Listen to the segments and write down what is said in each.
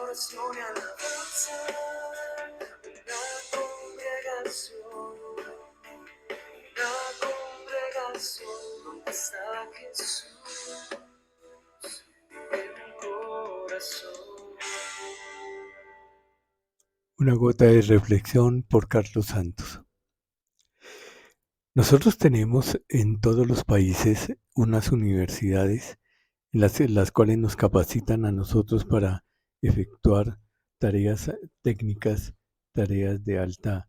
adoración y alabanza, una congregación donde está Jesús en mi corazón. Una gota de reflexión por Carlos Santos. Nosotros tenemos en todos los países unas universidades en las cuales nos capacitan a nosotros para efectuar tareas técnicas, tareas de alta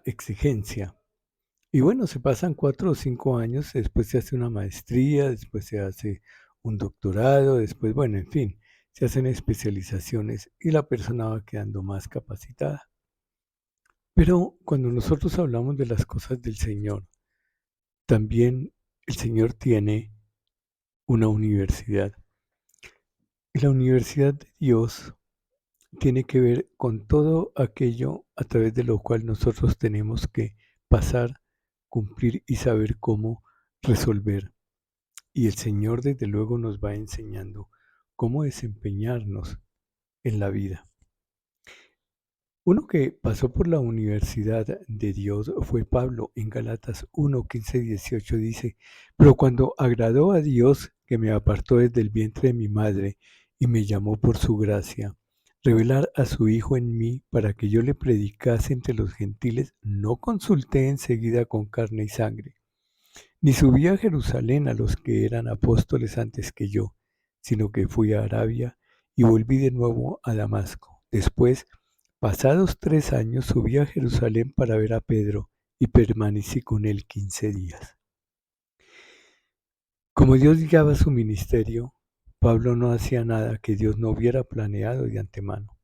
exigencia. Y bueno, se pasan 4 o 5 años, después se hace una maestría, después se hace un doctorado, después, bueno, en fin, se hacen especializaciones y la persona va quedando más capacitada. Pero cuando nosotros hablamos de las cosas del Señor, también el Señor tiene una universidad. Y la universidad de Dios tiene que ver con todo aquello a través de lo cual nosotros tenemos que pasar, cumplir y saber cómo resolver. Y el Señor desde luego nos va enseñando cómo desempeñarnos en la vida. Uno que pasó por la universidad de Dios fue Pablo. En Gálatas 1, 15, 18 dice: pero cuando agradó a Dios, que me apartó desde el vientre de mi madre y me llamó por su gracia, revelar a su Hijo en mí para que yo le predicase entre los gentiles, no consulté enseguida con carne y sangre, ni subí a Jerusalén a los que eran apóstoles antes que yo, sino que fui a Arabia y volví de nuevo a Damasco. Después, pasados 3 años, subí a Jerusalén para ver a Pedro y permanecí con él 15 días. Como Dios guiaba su ministerio, Pablo no hacía nada que Dios no hubiera planeado de antemano.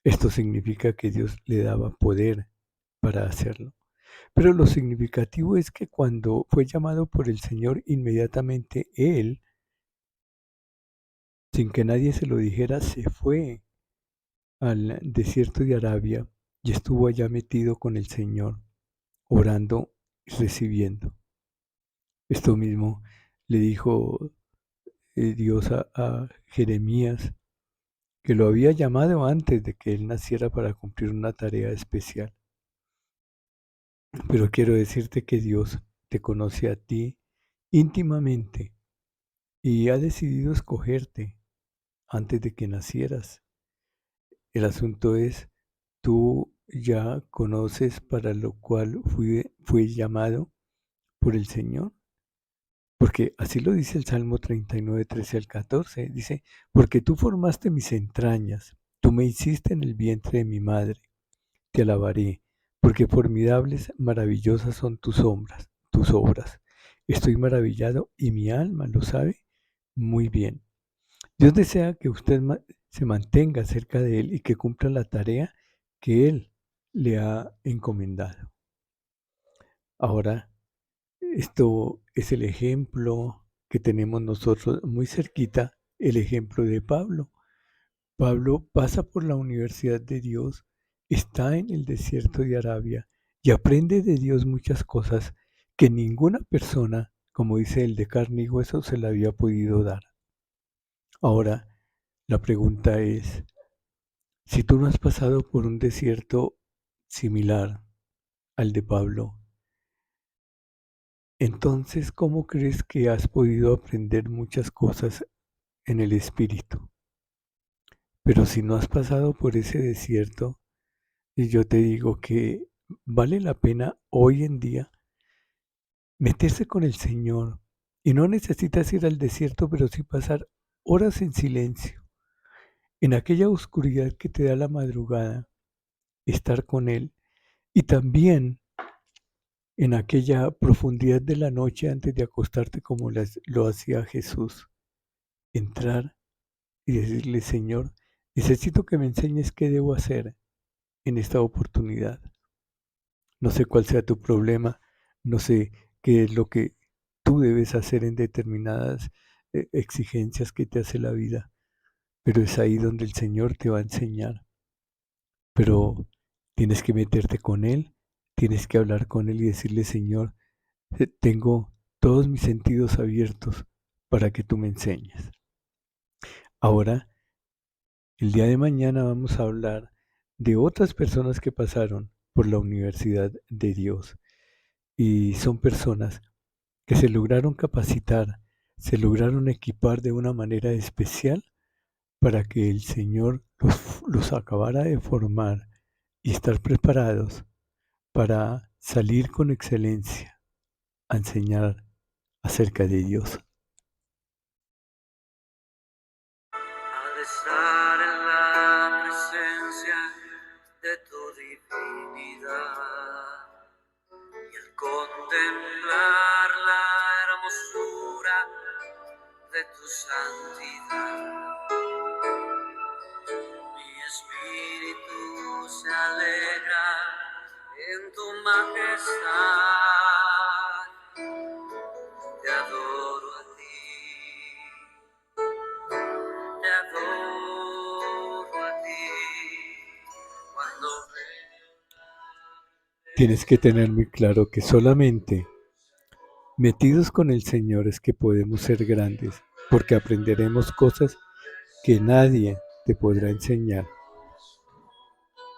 Esto significa que Dios le daba poder para hacerlo. Pero lo significativo es que cuando fue llamado por el Señor, inmediatamente él, sin que nadie se lo dijera, se fue al desierto de Arabia y estuvo allá metido con el Señor, orando y recibiendo. Esto mismo le dijo Dios a Jeremías, que lo había llamado antes de que él naciera para cumplir una tarea especial. Pero quiero decirte que Dios te conoce a ti íntimamente y ha decidido escogerte antes de que nacieras. El asunto es, tú ya conoces para lo cual fue llamado por el Señor, porque así lo dice el Salmo 39, 13 al 14. Dice: porque tú formaste mis entrañas, tú me hiciste en el vientre de mi madre, te alabaré, porque formidables, maravillosas son tus obras. Estoy maravillado y mi alma lo sabe muy bien. Dios desea que usted se mantenga cerca de Él y que cumpla la tarea que Él le ha encomendado. Ahora, esto es el ejemplo que tenemos nosotros muy cerquita, el ejemplo de Pablo. Pablo pasa por la universidad de Dios, está en el desierto de Arabia y aprende de Dios muchas cosas que ninguna persona, como dice el de carne y hueso, se le había podido dar. Ahora, la pregunta es, si tú no has pasado por un desierto similar al de Pablo, entonces, ¿cómo crees que has podido aprender muchas cosas en el espíritu? Pero si no has pasado por ese desierto, y yo te digo que vale la pena hoy en día meterse con el Señor. Y no necesitas ir al desierto, pero sí pasar horas en silencio, en aquella oscuridad que te da la madrugada, estar con Él. Y también en aquella profundidad de la noche antes de acostarte como lo hacía Jesús. Entrar y decirle: Señor, necesito que me enseñes qué debo hacer en esta oportunidad. No sé cuál sea tu problema, no sé qué es lo que tú debes hacer en determinadas exigencias que te hace la vida, pero es ahí donde el Señor te va a enseñar. Pero tienes que meterte con Él, tienes que hablar con Él y decirle: Señor, tengo todos mis sentidos abiertos para que tú me enseñes. Ahora, El día de mañana vamos a hablar de otras personas que pasaron por la Universidad de Dios y son personas que se lograron capacitar, se lograron equipar de una manera especial para que el Señor los acabara de formar y estar preparados para salir con excelencia a enseñar acerca de Dios. Al estar en la presencia de tu divinidad y al contemplar la hermosura de tu santidad, mi espíritu se alegra en tu majestad. Te adoro a ti, te adoro a ti. Cuando Tienes que tener muy claro que solamente metidos con el Señor es que podemos ser grandes, porque aprenderemos cosas que nadie te podrá enseñar.